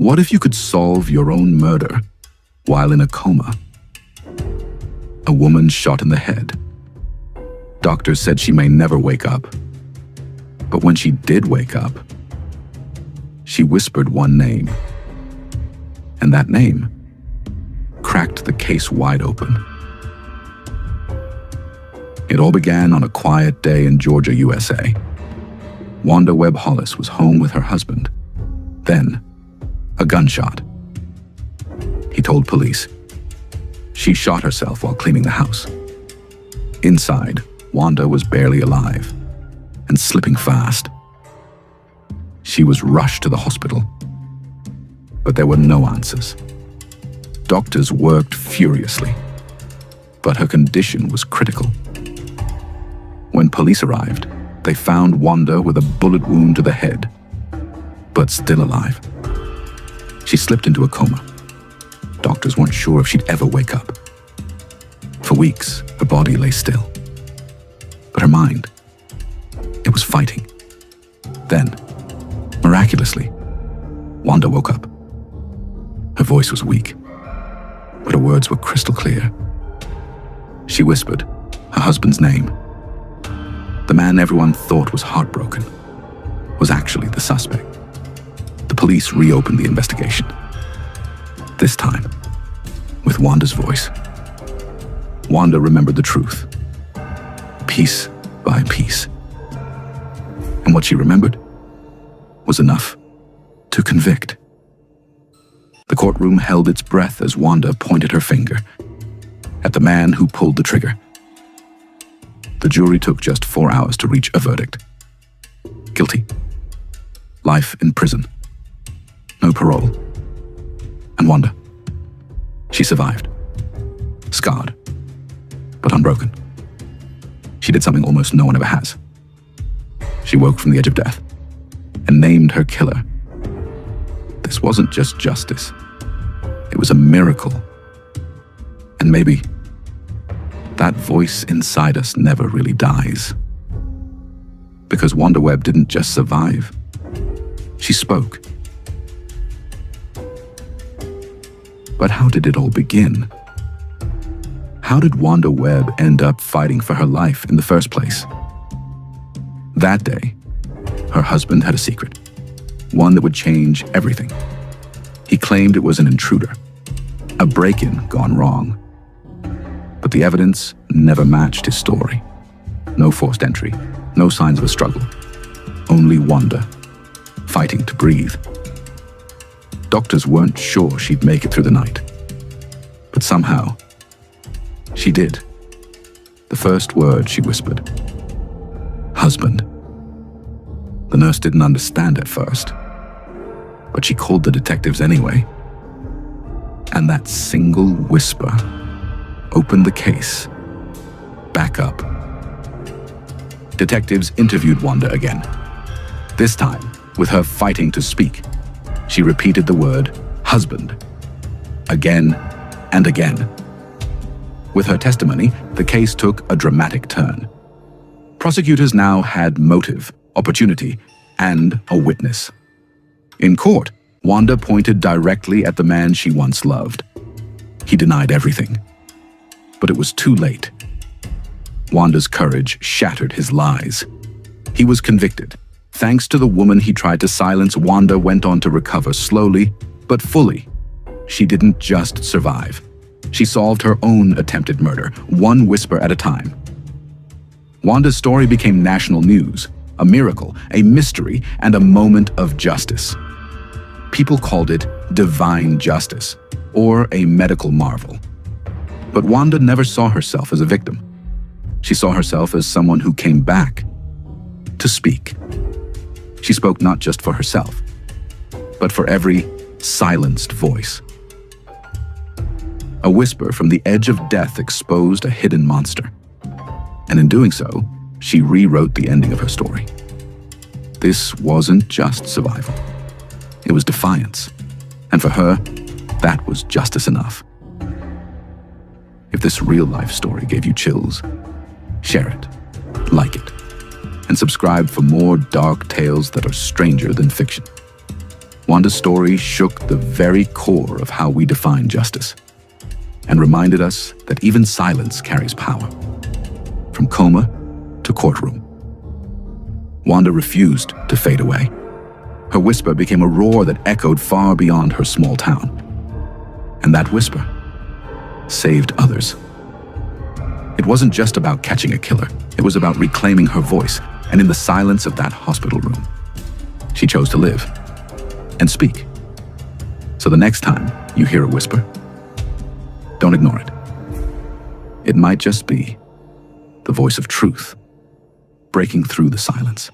What if you could solve your own murder while in a coma? A woman shot in the head. Doctors said she may never wake up. But when she did wake up, she whispered one name. And that name cracked the case wide open. It all began on a quiet day in Georgia, USA. Wanda Webb Hollis was home with her husband. Then, a gunshot. He told police. She shot herself while cleaning the house. Inside, Wanda was barely alive and slipping fast. She was rushed to the hospital, but there were no answers. Doctors worked furiously, but her condition was critical. When police arrived, they found Wanda with a bullet wound to the head, but still alive. She slipped into a coma. Doctors weren't sure if she'd ever wake up. For weeks, her body lay still. But her mind, it was fighting. Then, miraculously, Wanda woke up. Her voice was weak, but her words were crystal clear. She whispered her husband's name. The man everyone thought was heartbroken was actually the suspect. The police reopened the investigation. This time, with Wanda's voice. Wanda remembered the truth, piece by piece. And what she remembered was enough to convict. The courtroom held its breath as Wanda pointed her finger at the man who pulled the trigger. The jury took just 4 hours to reach a verdict. Guilty. Life in prison. No parole. And Wanda, she survived. Scarred, but unbroken. She did something almost no one ever has. She woke from the edge of death and named her killer. This wasn't just justice. It was a miracle. And maybe that voice inside us never really dies. Because Wanda Webb didn't just survive. She spoke. But how did it all begin? How did Wanda Webb end up fighting for her life in the first place? That day, her husband had a secret, one that would change everything. He claimed it was an intruder, a break-in gone wrong. But the evidence never matched his story. No forced entry, no signs of a struggle. Only Wanda, fighting to breathe. Doctors weren't sure she'd make it through the night. But somehow, she did. The first word she whispered. Husband. The nurse didn't understand at first, but she called the detectives anyway. And that single whisper opened the case back up. Detectives interviewed Wanda again. This time, with her fighting to speak, she repeated the word husband again and again. With her testimony, the case took a dramatic turn. Prosecutors now had motive, opportunity, and a witness. In court, Wanda pointed directly at the man she once loved. He denied everything. But it was too late. Wanda's courage shattered his lies. He was convicted. Thanks to the woman he tried to silence, Wanda went on to recover slowly, but fully. She didn't just survive. She solved her own attempted murder, one whisper at a time. Wanda's story became national news, a miracle, a mystery, and a moment of justice. People called it divine justice, or a medical marvel. But Wanda never saw herself as a victim. She saw herself as someone who came back to speak. She spoke not just for herself, but for every silenced voice. A whisper from the edge of death exposed a hidden monster. And in doing so, she rewrote the ending of her story. This wasn't just survival. It was defiance. And for her, that was justice enough. If this real-life story gave you chills, share it, like it, and subscribe for more dark tales that are stranger than fiction. Wanda's story shook the very core of how we define justice and reminded us that even silence carries power. From Coma to Courtroom, Wanda refused to fade away. Her whisper became a roar that echoed far beyond her small town. And that whisper saved others. It wasn't just about catching a killer. It was about reclaiming her voice. And in the silence of that hospital room, she chose to live and speak. So the next time you hear a whisper, don't ignore it. It might just be the voice of truth breaking through the silence.